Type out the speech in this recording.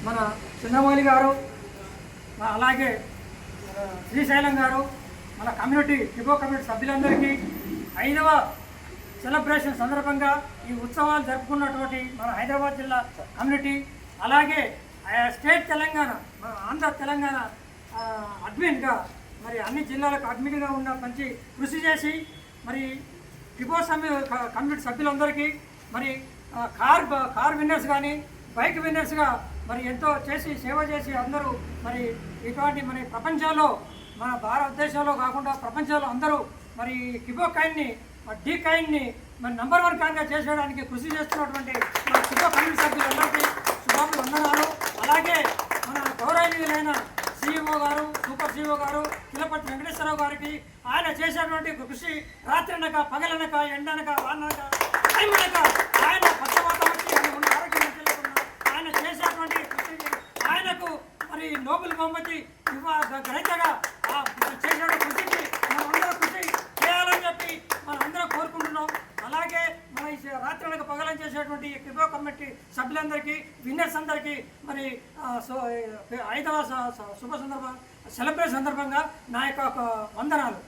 మన చంద్రమౌళి గారు, అలాగే శ్రీశైలం గారు, మన కమ్యూనిటీ టిబో కమ్యూనిటీ సభ్యులందరికీ 5వ సెలబ్రేషన్ సందర్భంగా ఈ ఉత్సవాలు జరుపుకున్నటువంటి మన హైదరాబాద్ జిల్లా కమ్యూనిటీ, అలాగే స్టేట్ తెలంగాణ, మన ఆంధ్ర తెలంగాణ అడ్మిన్గా మరి అన్ని జిల్లాలకు అడ్మిన్గా ఉన్న మంచి కృషి చేసి మరి టిబో కమ్యూనిటీ సభ్యులందరికీ మరి కార్ విన్నర్స్ కానీ బైక్ విన్నర్స్గా మరి ఎంతో చేసి సేవ చేసి అందరూ మరి ఇటువంటి మన ప్రపంచంలో మన భారతదేశంలో కాకుండా ప్రపంచంలో అందరూ మరి టిబో కాయిన్ని డి కాయిన్ని మరి నంబర్ 1 కాయిన్గా చేసేయడానికి కృషి చేస్తున్నటువంటి మన టిబో కమ్యూనిటీ సభ్యులందరికీ శుభాభివందనాలు. అలాగే మన గౌరవనీయులైన CEO గారు, సూపర్ CEO గారు కిలపతి వెంకటేశ్వరరావు గారికి ఆయన చేసేటువంటి కృషి రాత్రనక పగలనక ఎండనక వాననక టైంనక ఆయన పక్షపాతం వచ్చి ఆరోగ్యం ఆయన చేసేటువంటి కృషికి ఆయనకు మరి నోబెల్ బహుమతి గ్రహీతగా చేసినటువంటి కృషికి మనందరూ కృషి చేయాలని చెప్పి మనందరం కోరుకుంటున్నాం. అలాగే మన ఈ రాత్రనక పగలని చేసేటువంటి టిబో కమ్యూనిటీ సభ్యులందరికీ విన్నర్స్ అందరికీ మరి 5వ శుభ సెలబ్రేషన్ సందర్భంగా నా యొక్క వందనాలు.